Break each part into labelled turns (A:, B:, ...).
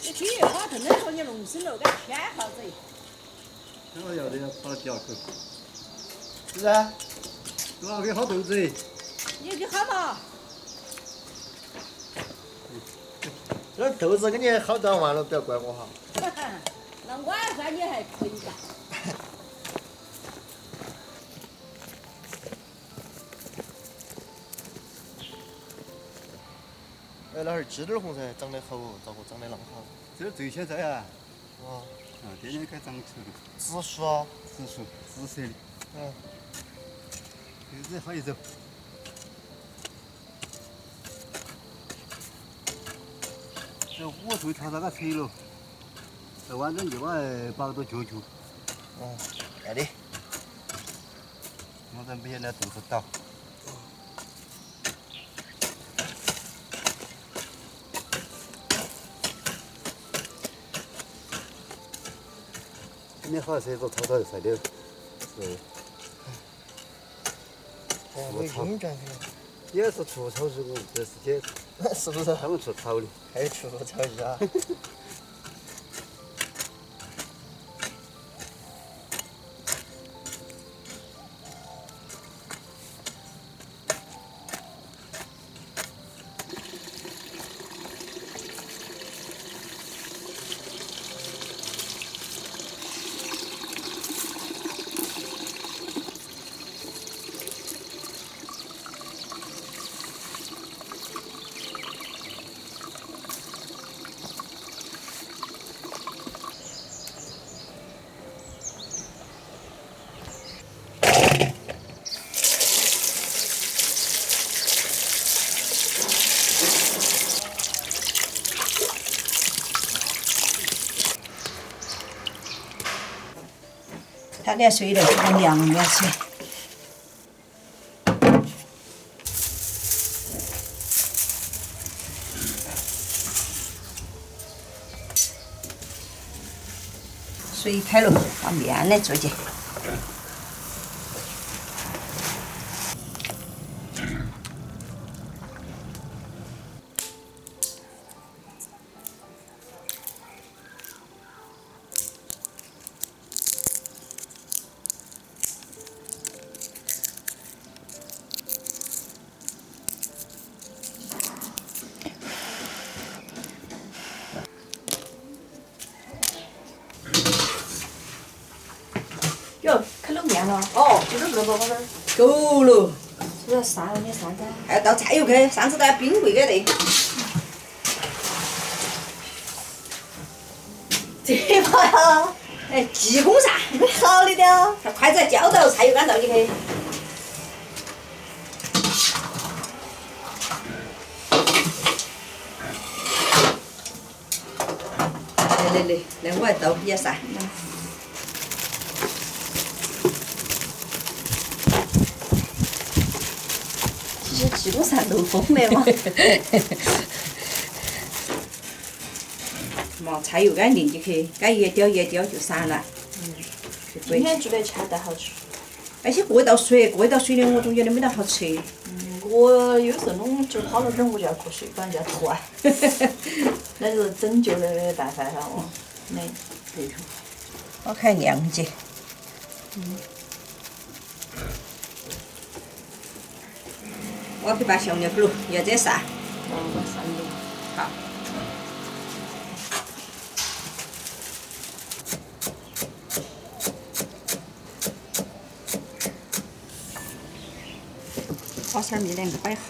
A: 这天一花腾的说你弄死了，该天好子。
B: 这个要得要跑掉口，
C: 是啊，
B: 多少给好豆子？
A: 你好嘛？
C: 这豆子给你好到完了，不要怪我哈。
A: 那晚饭你还可以干。
C: 哎，老汉儿，鸡蛋红噻，长得好哦，咋个长得那么好？
B: 这是最现在啊，
C: 哇，
B: 天天该长出了，
C: 紫薯啊，
B: 紫薯，紫色的，
C: 嗯，
B: 日子好一走。这我头挑那个车了，这晚上就把包到脚脚，
C: 嗯，要得。
B: 我在没那豆子倒。今天好像是炒炒菜的，是。
C: 我经常
B: 也是出炒这个这时间，
C: 是不是？
B: 他们出炒的。
C: 还有出炒一下。
A: 他点水了，还凉了去。水开了，把面来做去。哟，开了面了。哦，就是这个宝贝儿。够了。是不是上了点啥子？还要倒菜油去，上次在冰柜给的。这把呀，哎，急功噻，好的了。把筷子浇到菜油缸倒进去。来，我来倒也噻。这济公山漏风的嘛。嘛，菜油干进去，该越浇就散了。
D: 今天做的菜太好吃。
A: 而且过一道水的我总觉得没得好吃。
D: 我有时候弄就好了点，我就要喝水，不然就要吐啊。那是拯救的办法哈哦。没。对头。
A: 我看谅解。我去把小牛卤要这啥？
D: 我上的。
A: 好。花生米2个摆好。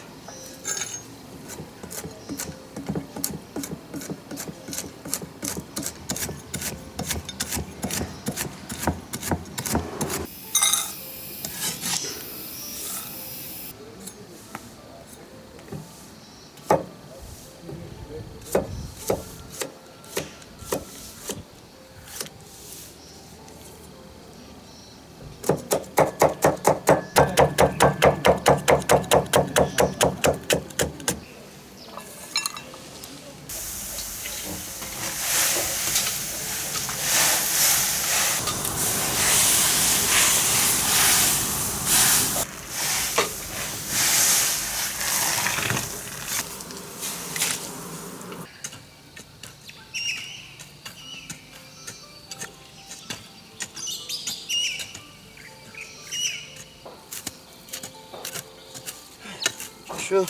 C: 手。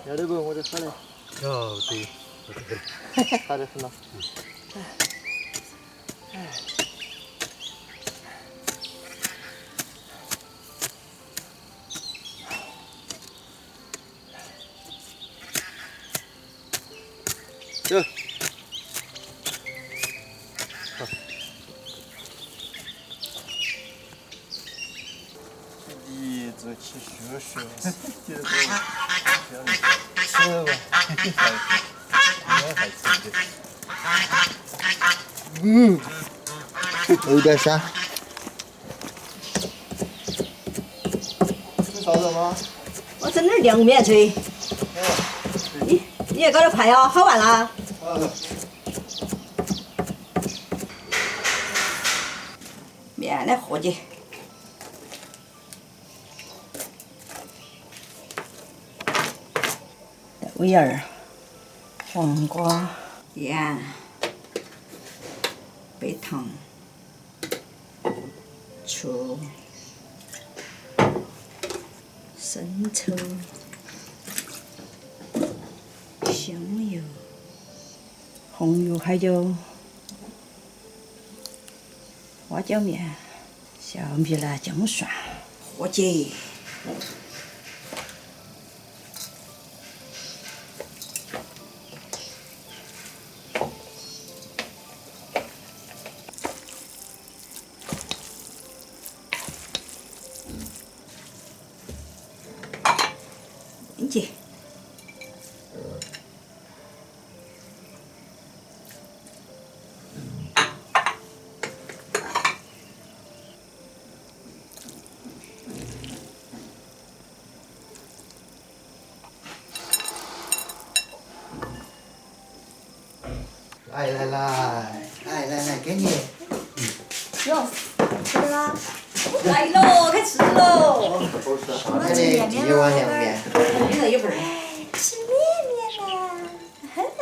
C: 要得不？我这好嘞。
B: 哦，对，
C: 好得很了。走。
E: 你这起叔叔，
C: 接着吃吧。有点酸。吃烧肉吗？
A: 我整点凉面吹。你也搞点快哦，好完啦。面的和解。豆芽儿、黄瓜、盐、白糖、醋、生抽、香油、红油，还有花椒面、小米辣姜蒜，和解。理解。
C: 来，给你。
A: 哟，吃啦！来喽，开吃喽！
C: 上来的第一碗凉面。
A: 你这一份儿。吃面面啦！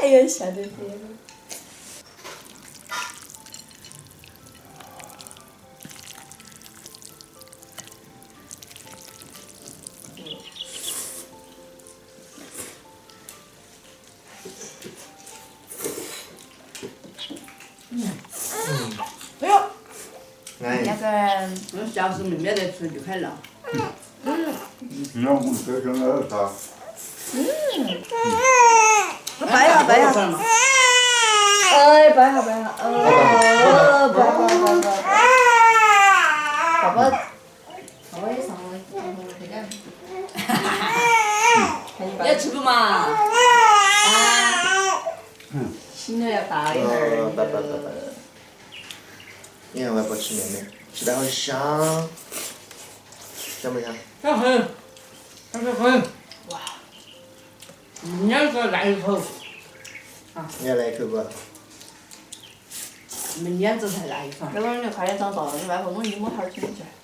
A: 哎呀，笑得很。哎呦！那个小时候没得吃就开了。
B: 你要我们这个那啥。
A: 掰呀掰呀。哎，掰下掰下。掰。爸爸也上了，快点。你要吃不嘛？啊。醒了要大一会儿。
C: 拜。你看外婆吃面面，吃得好香，香不香？
A: 香很，香很。哇！你要说来一口。
C: 你要来一口不？
A: 明天子才来一口。
D: 要不然你快点长大了，你外婆弄一摸头儿请你吃。